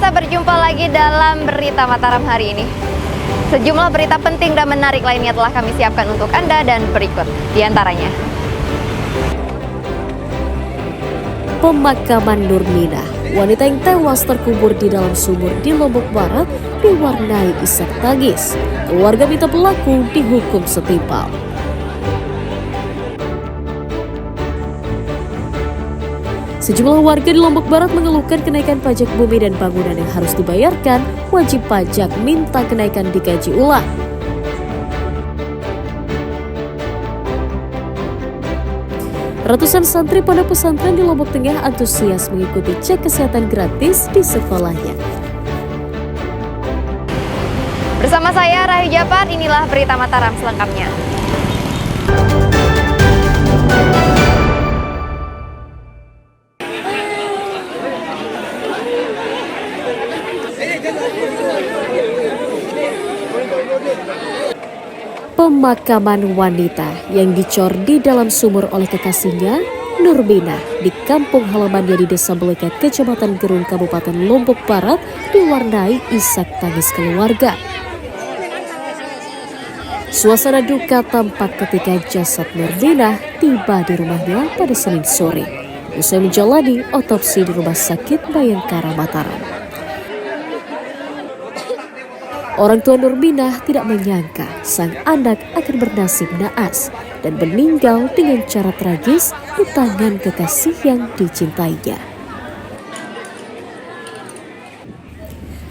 pemirsa, berjumpa lagi dalam Berita Mataram hari ini. Sejumlah berita penting dan menarik lainnya telah kami siapkan untuk Anda dan berikut diantaranya. Pemakaman Nurminah, wanita yang tewas terkubur di dalam sumur di Lombok Barat diwarnai isak tangis. Keluarga minta pelaku dihukum setimpal. Sejumlah warga di Lombok Barat mengeluhkan kenaikan pajak bumi dan bangunan yang harus dibayarkan. Wajib pajak minta kenaikan dikaji ulang. Ratusan santri pondok pesantren di Lombok Tengah antusias mengikuti cek kesehatan gratis di sekolahnya. Bersama saya Rahayu Japar, inilah Berita Mataram selengkapnya. Pemakaman wanita yang dicor di dalam sumur oleh kekasihnya, Nurminah, di kampung halamannya di Desa Belekat, Kecamatan Gerung, Kabupaten Lombok Barat, diwarnai isak tangis keluarga. Suasana duka tampak ketika jasad Nurminah tiba di rumahnya pada Senin sore, usai menjalani otopsi di Rumah Sakit Bayangkara Mataram. Orang tua Nurminah tidak menyangka sang anak akan bernasib naas dan meninggal dengan cara tragis di tangan kekasih yang dicintainya.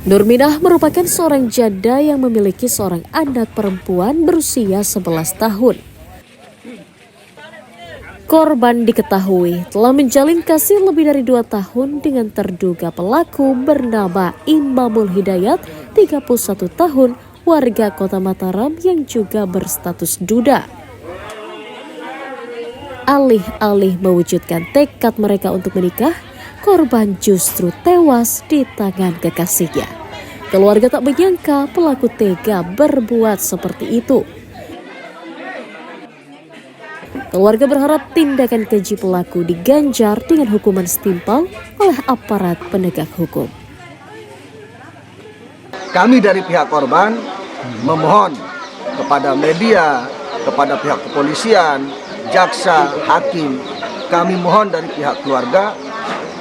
Nurminah merupakan seorang janda yang memiliki seorang anak perempuan berusia 11 tahun. Korban diketahui telah menjalin kasih lebih dari 2 tahun dengan terduga pelaku bernama Imamul Hidayat, 31 tahun, warga Kota Mataram yang juga berstatus duda. Alih-alih mewujudkan tekad mereka untuk menikah, korban justru tewas di tangan kekasihnya. Keluarga tak menyangka pelaku tega berbuat seperti itu. Keluarga berharap tindakan keji pelaku diganjar dengan hukuman setimpal oleh aparat penegak hukum. Kami dari pihak korban memohon kepada media, kepada pihak kepolisian, jaksa, hakim, kami mohon dari pihak keluarga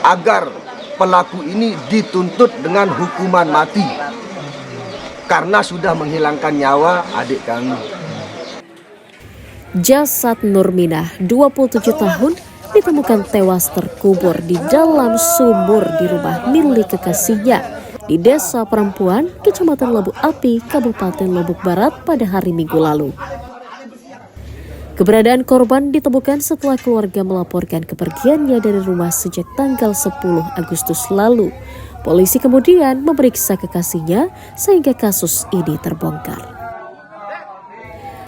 agar pelaku ini dituntut dengan hukuman mati karena sudah menghilangkan nyawa adik kami. Jasad Nurminah, 27 tahun, ditemukan tewas terkubur di dalam sumur di rumah milik kekasihnya di Desa Perempuan, Kecamatan Labu Api, Kabupaten Lombok Barat pada hari Minggu lalu. Keberadaan korban ditemukan setelah keluarga melaporkan kepergiannya dari rumah sejak tanggal 10 Agustus lalu. Polisi kemudian memeriksa kekasihnya sehingga kasus ini terbongkar.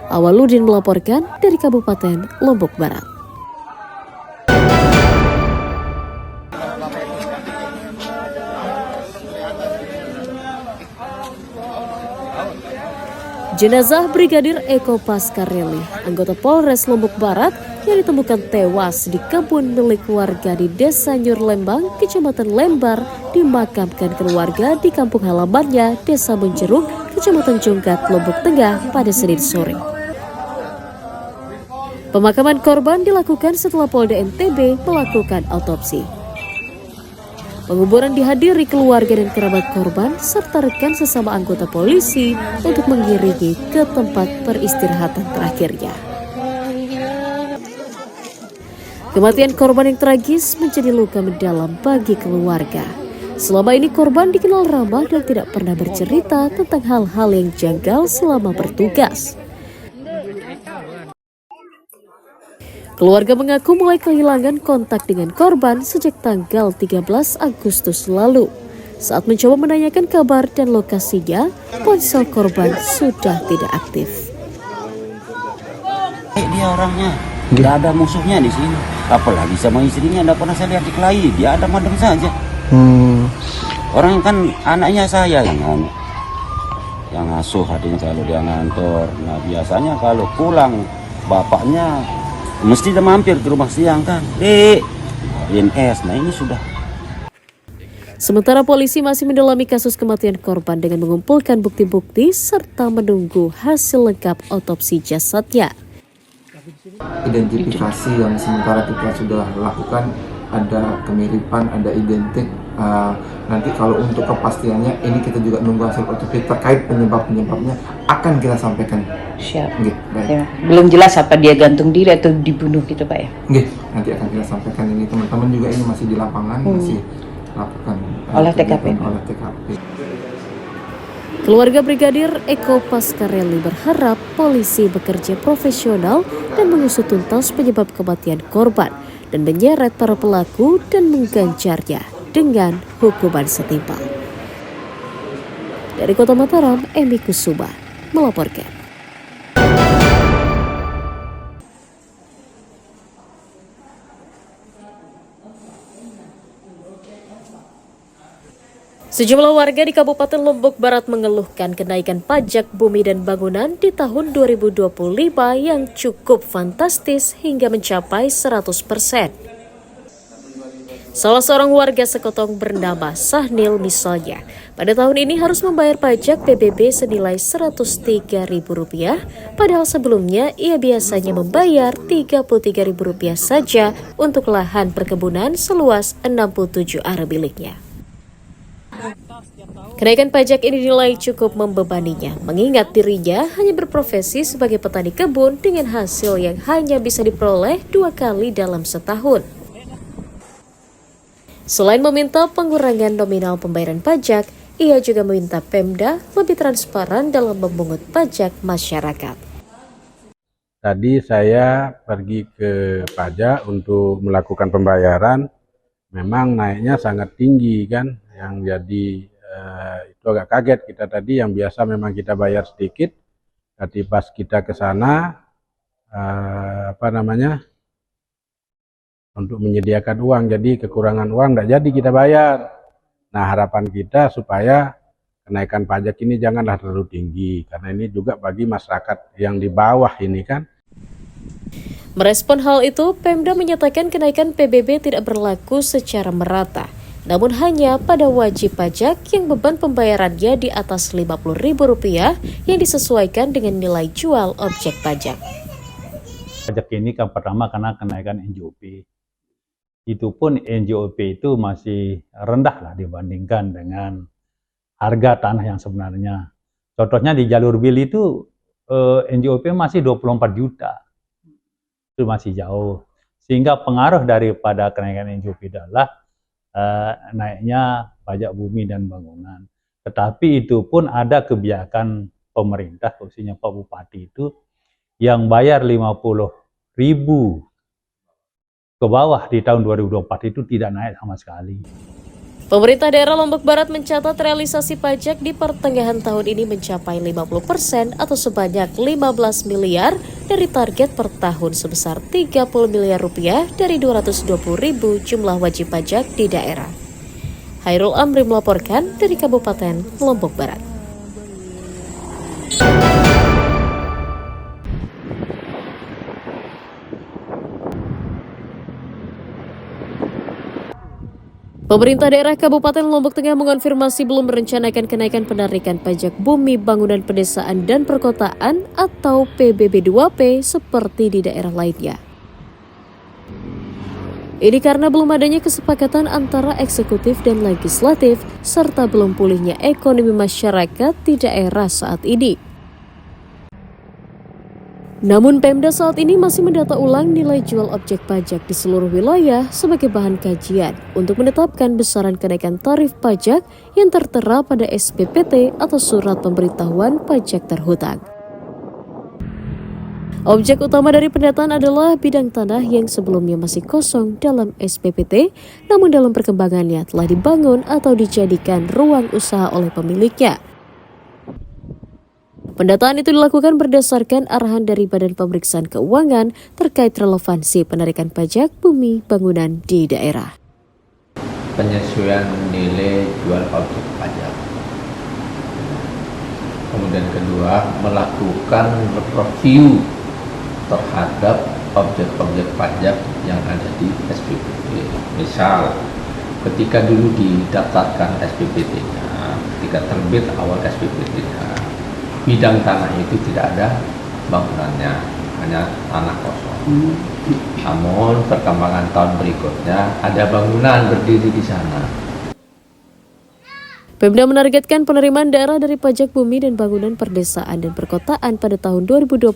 Awaludin melaporkan dari Kabupaten Lombok Barat. Jenazah Brigadir Eko Pascarelli, anggota Polres Lombok Barat yang ditemukan tewas di kebun milik warga di Desa Nyur Lembang, Kecamatan Lembar, dimakamkan keluarga di kampung halamannya Desa Menjeruk, Kecamatan Jonggat, Lombok Tengah pada Senin sore. Pemakaman korban dilakukan setelah Polda NTB melakukan autopsi. Penguburan dihadiri keluarga dan kerabat korban serta rekan sesama anggota polisi untuk mengiringi ke tempat peristirahatan terakhirnya. Kematian korban yang tragis menjadi luka mendalam bagi keluarga. Selama ini korban dikenal ramah dan tidak pernah bercerita tentang hal-hal yang janggal selama bertugas. Keluarga mengaku mulai kehilangan kontak dengan korban sejak tanggal 13 Agustus lalu. Saat mencoba menanyakan kabar dan lokasinya, ponsel korban sudah tidak aktif. Dia orangnya, tidak ada musuhnya di sini. Apalagi sama istrinya, tidak pernah saya lihat dikelahi. Dia ada madem saja. Orang kan anaknya saya yang asuh, adiknya kalau dia ngantor. Nah biasanya kalau pulang bapaknya mesti dia mampir ke rumah siang kan, INS. Nah ini sudah. Sementara polisi masih mendalami kasus kematian korban dengan mengumpulkan bukti-bukti serta menunggu hasil lengkap otopsi jasadnya. Identifikasi yang sementara kita sudah lakukan ada kemiripan, ada identik. Nanti kalau untuk kepastiannya ini kita juga nunggu hasil otopsi terkait penyebabnya akan kita sampaikan. Siap. Nggih, baik. Ya, belum jelas apa dia gantung diri atau dibunuh gitu Pak ya? Nggih, nanti akan kita sampaikan ini teman-teman juga ini masih di lapangan masih lakukan Olah TKP. Olah TKP. Keluarga Brigadir Eko Pascarelli berharap polisi bekerja profesional dan mengusut tuntas penyebab kematian korban dan menyeret para pelaku dan mengganjarnya dengan hukuman setimpal. Dari Kota Mataram, Emi Kusuma melaporkan. Sejumlah warga di Kabupaten Lombok Barat mengeluhkan kenaikan pajak bumi dan bangunan di tahun 2025 yang cukup fantastis hingga mencapai 100%. Salah seorang warga Sekotong bernama Sahnil misalnya, pada tahun ini harus membayar pajak PBB senilai Rp103.000, padahal sebelumnya ia biasanya membayar Rp33.000 saja untuk lahan perkebunan seluas 67 are miliknya. Kenaikan pajak ini dinilai cukup membebaninya, mengingat dirinya hanya berprofesi sebagai petani kebun dengan hasil yang hanya bisa diperoleh 2 kali dalam setahun. Selain meminta pengurangan nominal pembayaran pajak, ia juga meminta Pemda lebih transparan dalam memungut pajak masyarakat. Tadi saya pergi ke pajak untuk melakukan pembayaran, memang naiknya sangat tinggi kan, yang jadi itu agak kaget kita tadi, yang biasa memang kita bayar sedikit, tapi pas kita ke sana untuk menyediakan uang, jadi kekurangan uang tidak jadi kita bayar. Nah, harapan kita supaya kenaikan pajak ini janganlah terlalu tinggi, karena ini juga bagi masyarakat yang di bawah ini kan. Merespon hal itu, Pemda menyatakan kenaikan PBB tidak berlaku secara merata, namun hanya pada wajib pajak yang beban pembayarannya di atas Rp50.000 yang disesuaikan dengan nilai jual objek pajak. Pajak ini kan pertama karena kenaikan NJOP. Itu pun NJOP itu masih rendah lah dibandingkan dengan harga tanah yang sebenarnya. Contohnya di jalur Bil itu NJOP masih 24 juta. Itu masih jauh. Sehingga pengaruh daripada kenaikan NJOP adalah naiknya pajak bumi dan bangunan. Tetapi itu pun ada kebijakan pemerintah, khususnya Pak Bupati itu, yang bayar 50.000 ke bawah di tahun 2024 itu tidak naik sama sekali. Pemerintah daerah Lombok Barat mencatat realisasi pajak di pertengahan tahun ini mencapai 50% atau sebanyak 15 miliar dari target per tahun sebesar 30 miliar rupiah dari 220.000 jumlah wajib pajak di daerah. Hairul Amri melaporkan dari Kabupaten Lombok Barat. Pemerintah daerah Kabupaten Lombok Tengah mengonfirmasi belum merencanakan kenaikan penarikan pajak bumi, bangunan pedesaan dan perkotaan atau PBB 2P seperti di daerah lainnya. Ini karena belum adanya kesepakatan antara eksekutif dan legislatif serta belum pulihnya ekonomi masyarakat di daerah saat ini. Namun Pemda saat ini masih mendata ulang nilai jual objek pajak di seluruh wilayah sebagai bahan kajian untuk menetapkan besaran kenaikan tarif pajak yang tertera pada SPPT atau Surat Pemberitahuan Pajak Terhutang. Objek utama dari pendataan adalah bidang tanah yang sebelumnya masih kosong dalam SPPT, namun dalam perkembangannya telah dibangun atau dijadikan ruang usaha oleh pemiliknya. Pendataan itu dilakukan berdasarkan arahan dari Badan Pemeriksaan Keuangan terkait relevansi penarikan pajak bumi bangunan di daerah. Penyesuaian nilai jual objek pajak. Kemudian kedua, melakukan review terhadap objek-objek pajak yang ada di SPPT. Misal, ketika dulu didaftarkan SPPT-nya, ketika terbit awal SPPT-nya, bidang tanah itu tidak ada bangunannya, hanya tanah kosong. Namun perkembangan tahun berikutnya ada bangunan berdiri di sana. Pemda menargetkan penerimaan daerah dari pajak bumi dan bangunan perdesaan dan perkotaan pada tahun 2025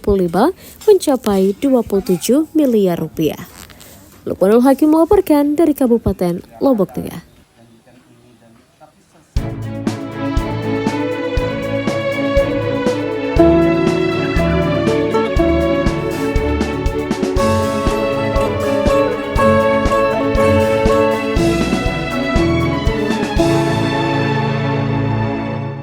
mencapai 27 miliar rupiah. Lukmanul Hakim melaporkan dari Kabupaten Lombok Tengah.